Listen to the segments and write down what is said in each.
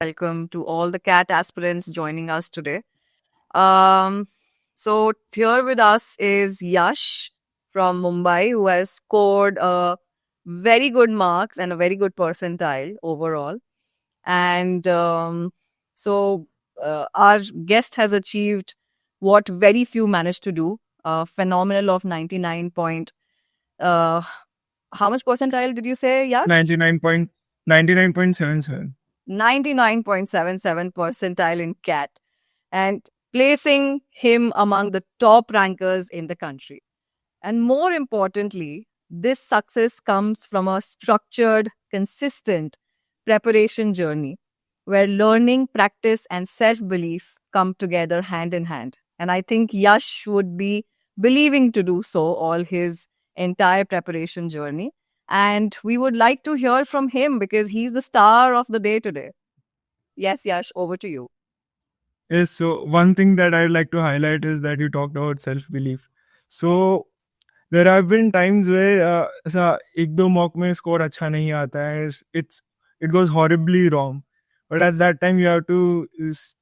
welcome to all the CAT aspirants joining us today. Um, so here with us is Yash from Mumbai, who has scored very good marks and a very good percentile overall. And our guest has achieved what very few managed to do, a phenomenal of 99 point. Uh, how much percentile did you say, Yash? 99.99.77. 99.77 percentile in CAT, and placing him among the top rankers in the country. And more importantly, this success comes from a structured, consistent preparation journey where learning, practice, and self belief come together hand in hand. And I think Yash would be believing to do so all his entire preparation journey. And we would like to hear from him because he's the star of the day today. Yes, Yash, over to you. Yes, so one thing that I'd like to highlight is that you talked about self belief. So there have been times where ऐसा एक दो mock में score अच्छा नहीं आता है. It goes horribly wrong. But at that time you have to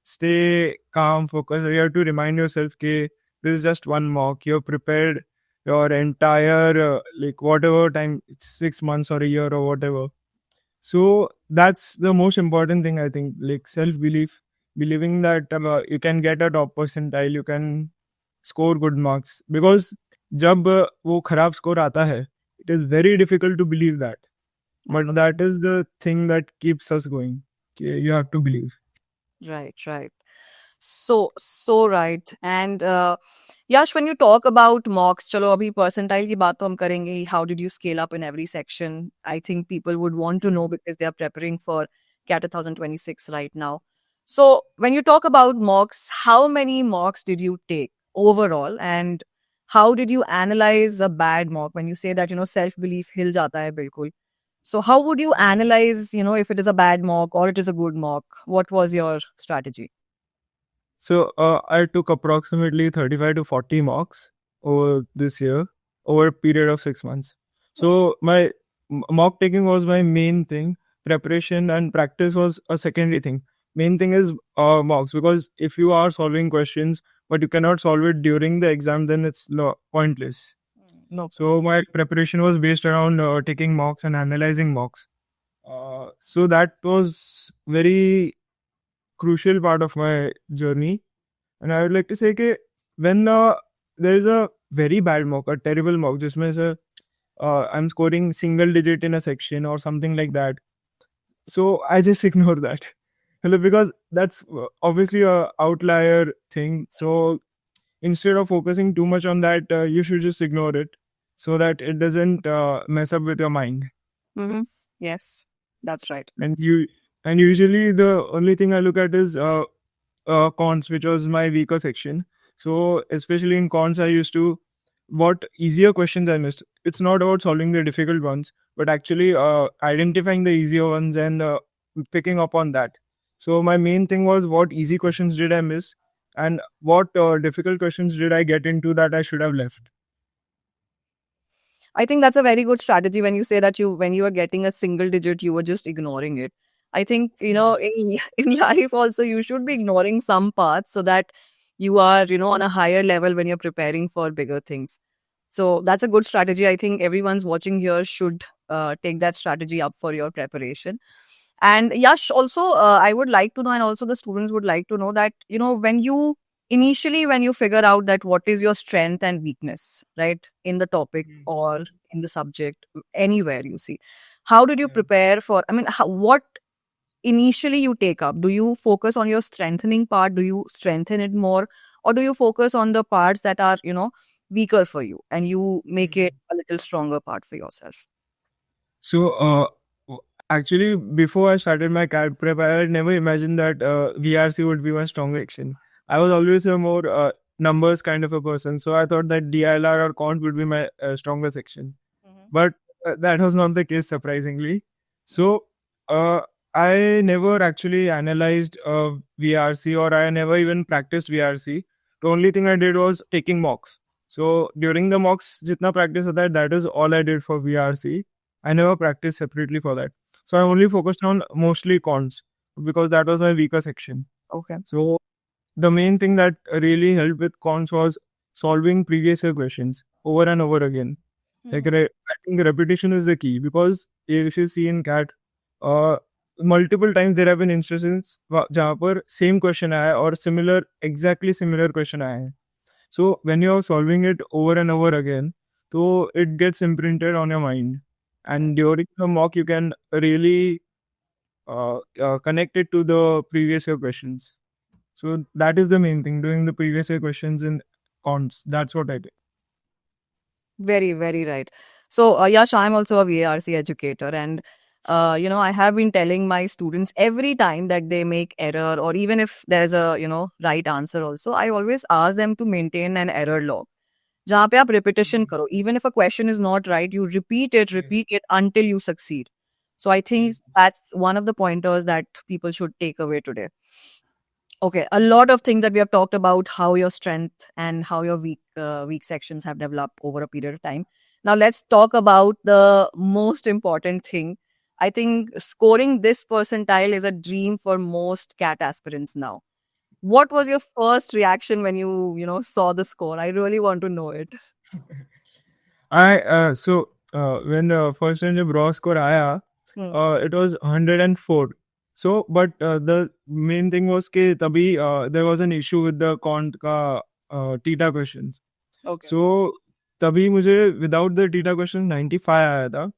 stay calm, focus. You have to remind yourself that this is just one mock. You're prepared your entire like whatever time, 6 months or a year or whatever. So that's the most important thing, I think, like self belief, believing that you can get a top percentile, you can score good marks. Because जब वो खराब score आता है, it is very difficult to believe that. But that is the thing that keeps us going. You have to believe. Right, right. So right. And Yash, when you talk about mocks, chalo abhi percentile ki baat to hum karenge. How did you scale up in every section? I think people would want to know because they are preparing for CAT 2026 right now. So when you talk about mocks, how many mocks did you take overall? And how did you analyze a bad mock when you say that, self-belief hill jata hai bilkul? So how would you analyze, if it is a bad mock or it is a good mock? What was your strategy? So I took approximately 35 to 40 mocks over this year, over a period of 6 months. So my mock taking was my main thing. Preparation and practice was a secondary thing. Main thing is mocks, because if you are solving questions but you cannot solve it during the exam, then it's pointless. No. So my preparation was based around taking mocks and analyzing mocks. So that was very crucial part of my journey. And I would like to say that when there is a very bad mock, a terrible mock, जिसमें से I'm scoring single digit in a section or something like that, so I just ignore that. Because that's obviously a outlier thing. So instead of focusing too much on that, you should just ignore it so that it doesn't mess up with your mind. Mm-hmm. Yes, that's right. And usually the only thing I look at is cons, which was my weaker section. So especially in cons, I used to what easier questions I missed. It's not about solving the difficult ones, but actually identifying the easier ones and picking up on that. So my main thing was what easy questions did I miss, and what difficult questions did I get into that I should have left. I think that's a very good strategy when you say that when you are getting a single digit, you were just ignoring it. I think, in life also, you should be ignoring some parts so that you are, on a higher level when you're preparing for bigger things. So that's a good strategy. I think everyone's watching here should take that strategy up for your preparation. And Yash, also, I would like to know, and also the students would like to know that, initially when you figure out that what is your strength and weakness, right, in the topic or in the subject, anywhere you see, how did you prepare for, what initially you take up? Do you focus on your strengthening part? Do you strengthen it more? Or do you focus on the parts that are, weaker for you and you make it a little stronger part for yourself? So actually, before I started my CAD prep, I had never imagined that VRC would be my strong section. I was always a more numbers kind of a person, so I thought that DILR or count would be my stronger section. But that was not the case, surprisingly. So I never actually analyzed VRC, or I never even practiced VRC. The only thing I did was taking mocks. So during the mocks, jitna practice hota hai, that is all I did for VRC. I never practiced separately for that. So I only focused on mostly cons. because that was my weaker section. Okay. So the main thing that really helped with cons was solving previous year questions over and over again. Like I think repetition is the key, because if you see in CAT, uh, multiple times there have been instances जहाँ पर same question आया है और exactly similar question आया है. So when you are solving it over and over again, so it gets imprinted on your mind, and during the mock you can really connect it to the previous year questions. So that is the main thing, doing the previous year questions in cons. That's what I did. Very, very right. So, Yash, I'm also a VARC educator, and I have been telling my students every time that they make error, or even if there's a right answer, also I always ask them to maintain an error log. जहाँ पे आप repetition करो, even if a question is not right, you repeat it until you succeed. So I think that's one of the pointers that people should take away today. Okay, a lot of things that we have talked about, how your strength and how your weak sections have developed over a period of time. Now let's talk about the most important thing. I think scoring this percentile is a dream for most CAT aspirants now. What was your first reaction when you saw the score? I really want to know it. When first time जब raw score आया, Hmm. it was 104. So but the main thing was कि तभी there was an issue with the cont का theta questions. Okay. So तभी मुझे without the theta questions 95 आया था,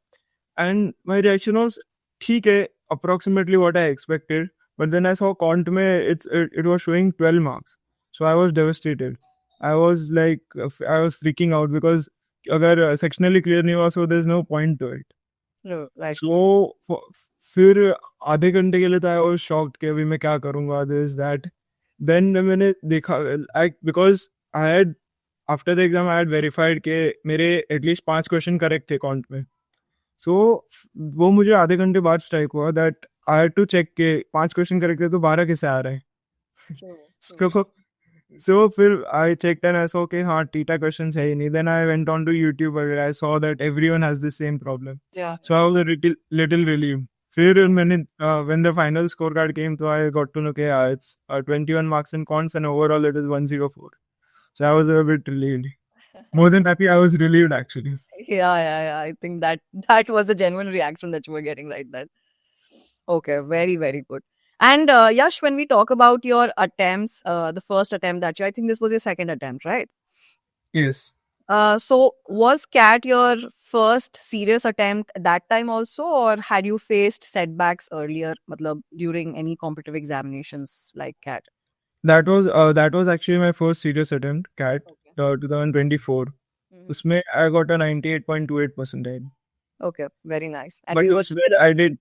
and my reaction was ठीक है, approximately what I expected. But then I saw cont में it was showing 12 marks. So I was devastated. I was like I was freaking out, because अगर sectionally clear नहीं हुआ, so there's no point to it. No, right. So फिर आधे घंटे के लिए तो I was shocked कि अभी मैं क्या करूँगा, this that. Then मैंने देखा, because I had after the exam I had verified कि मेरे at least 5 क्वेश्चन करेक्ट थे कॉन्ट में. सो वो मुझे आधे घंटे बाद स्ट्राइक हुआ that I had to check के 5 क्वेश्चन करेक्ट थे तो 12 कैसे आ रहे हैं. सो फिर I check and I saw कि हाँ टीटा क्वेश्चंस है ही नहीं. Then I went on to YouTube वगैरह, I saw that everyone has the same problem. So I was a little relieved. फिर मैंने when the final score card came, तो I got to know कि it's 21 marks in quants and overall it is 104. So I was a bit relieved. More than happy, I was relieved actually. Yeah. I think that was the genuine reaction that you were getting right then. Okay, very, very good. And Yash, when we talk about your attempts, the first attempt that I think this was your second attempt, right? Yes. So was CAT your first serious attempt that time also, or had you faced setbacks earlier, matlab, during any competitive examinations like CAT? That was actually my first serious attempt, CAT, Okay. 2024. उसमें I got a 98.28 percentile. Okay, very nice. And But you were उसमें still I did,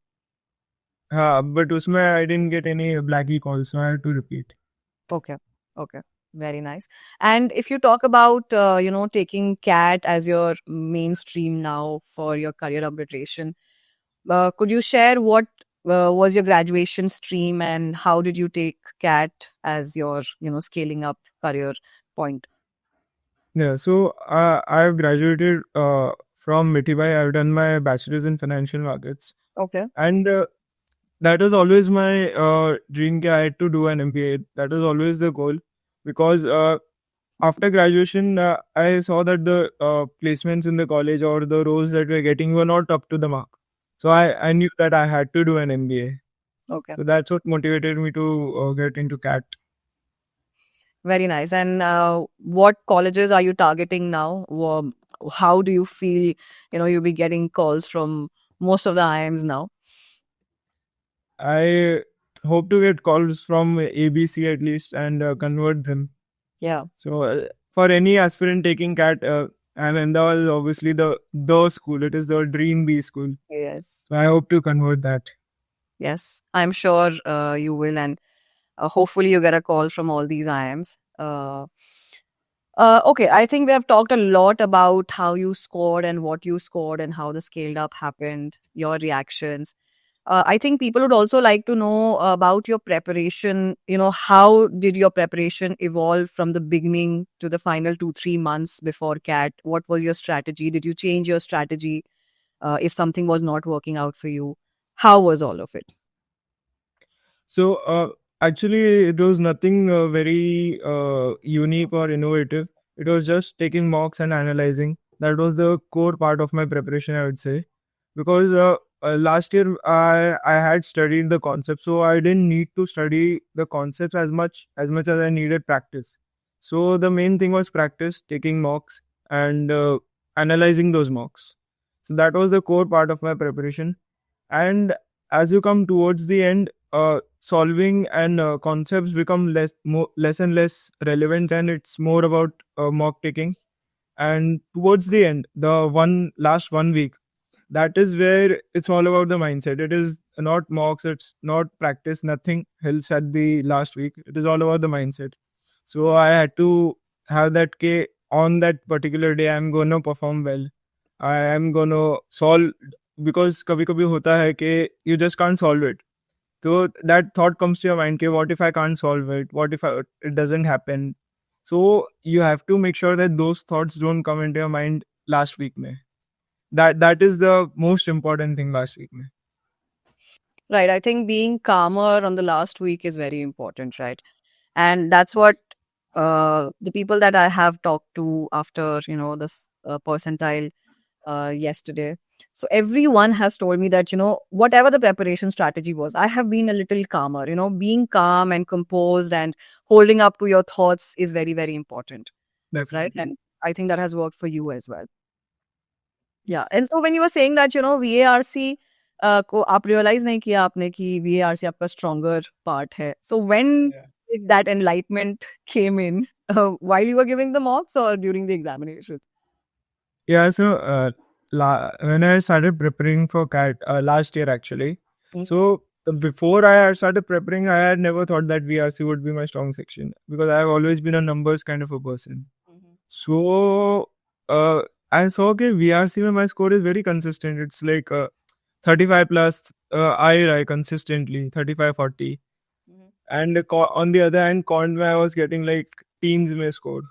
हाँ, but उसमें I didn't get any blackie calls, so I had to repeat. okay. Very nice. And if you talk about, taking CAT as your mainstream now for your career upgradation, could you share what was your graduation stream and how did you take CAT as your, scaling up career point? Yeah, so I have graduated from Mitibai. I've done my bachelor's in financial markets, Okay. and that was always my dream. I had to do an MBA. That was always the goal, because after graduation, I saw that the placements in the college or the roles that we're getting were not up to the mark. So I knew that I had to do an MBA. Okay. So that's what motivated me to get into CAT. Very nice. And what colleges are you targeting now? How do you feel, you'll be getting calls from most of the IIMs now? I hope to get calls from ABC at least and convert them. Yeah. So for any aspirant taking CAT, and Ahmedabad is obviously the school. It is the dream B school. Yes. So I hope to convert that. Yes. I'm sure you will. And hopefully you get a call from all these IIMs. Okay, I think we have talked a lot about how you scored and what you scored and how the scaled up happened, your reactions. I think people would also like to know about your preparation. How did your preparation evolve from the beginning to the final 2-3 months before CAT? What was your strategy? Did you change your strategy if something was not working out for you? How was all of it? So actually, it was nothing very unique or innovative. It was just taking mocks and analyzing. That was the core part of my preparation, I would say, because last year I had studied the concept, so I didn't need to study the concepts as I needed practice. So the main thing was practice, taking mocks and analyzing those mocks. So that was the core part of my preparation. And as you come towards the end, solving and concepts become less and less relevant, and it's more about mock taking. And towards the end, the one last 1 week, that is where it's all about the mindset. It is not mocks, it's not practice, nothing helps at the last week. It is all about the mindset. So I had to have that K on that particular day. I'm gonna perform well. I am gonna solve, because कभी कभी होता है कि you just can't solve it. So that thought comes to your mind, कि what if I can't solve it? What if it doesn't happen? So you have to make sure that those thoughts don't come into your mind last week. Mein. That is the most important thing last week. Mein. Right. I think being calmer on the last week is very important, right? And that's what the people that I have talked to after, this percentile yesterday. So everyone has told me that, whatever the preparation strategy was, I have been a little calmer. Being calm and composed and holding up to your thoughts is very, very important, right? Definitely. And I think that has worked for you as well. Yeah. And so when you were saying that, VARC को आप realize नहीं किया आपने कि VARC आपका stronger part है. So when Yeah. did that enlightenment came in? While you were giving the mocks or during the examination? Yeah, so when I started preparing for CAT last year, actually, Mm. so before I had started preparing, I had never thought that VRC would be my strong section, because I've always been a numbers kind of a person. Mhm. So I saw that VRC mein my score is very consistent. It's like 35 plus I consistently 35 40. Mhm. And on the other hand, con mein I was getting like teens mein score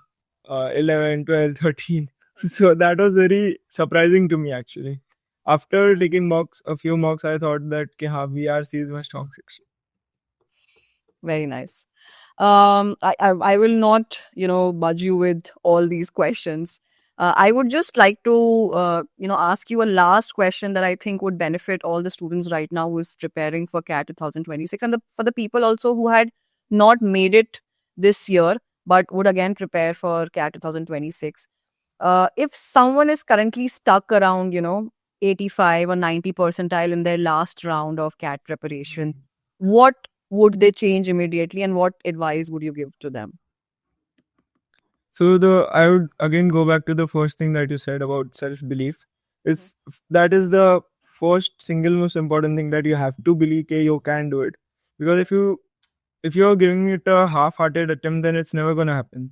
11, 12, 13. So that was very surprising to me, actually. After taking a few mocks, I thought that VRC is my strong section. Very nice. I will not, budge you with all these questions. I would just like to, ask you a last question that I think would benefit all the students right now who is preparing for CAT 2026, and for the people also who had not made it this year but would again prepare for CAT 2026. If someone is currently stuck around, 85 or 90 percentile in their last round of CAT preparation, what would they change immediately and what advice would you give to them? So I would again go back to the first thing that you said about self belief. Is that is the first single most important thing, that you have to believe that you can do it. Because if you're giving it a half-hearted attempt, then it's never gonna happen.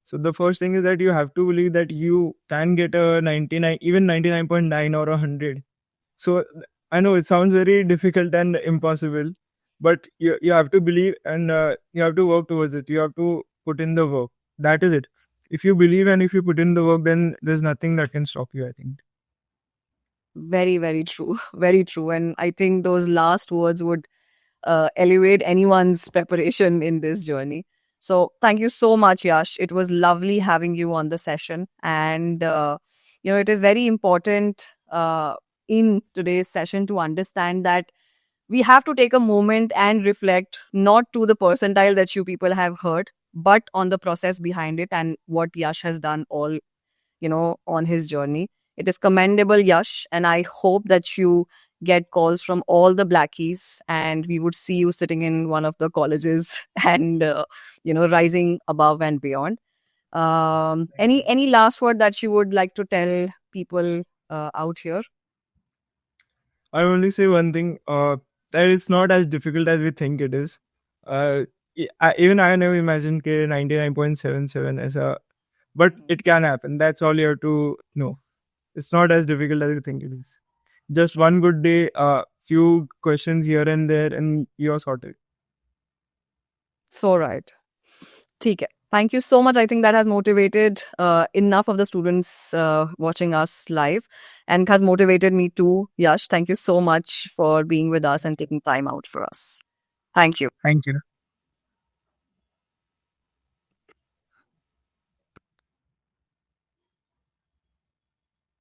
So the first thing is that you have to believe that you can get a 99, even 99.9 or 100. So I know it sounds very difficult and impossible, but you have to believe, and you have to work towards it. You have to put in the work. That is it. If you believe and if you put in the work, then there's nothing that can stop you, I think. Very, very true. Very true. And I think those last words would elevate anyone's preparation in this journey. So thank you so much, Yash. It was lovely having you on the session. And, it is very important in today's session to understand that we have to take a moment and reflect not to the percentile that you people have heard, but on the process behind it and what Yash has done all, on his journey. It is commendable, Yash, and I hope that you get calls from all the Blackies and we would see you sitting in one of the colleges and, rising above and beyond. Any last word that you would like to tell people out here? I only say one thing, that it's not as difficult as we think it is. Even I never imagined 99.77 as a, but it can happen. That's all you have to know. It's not as difficult as you think it is. Just one good day, few questions here and there, and you're sorted. So right. ठीक है. Thank you so much. I think that has motivated enough of the students watching us live and has motivated me too. Yash, thank you so much for being with us and taking time out for us. Thank you. Thank you.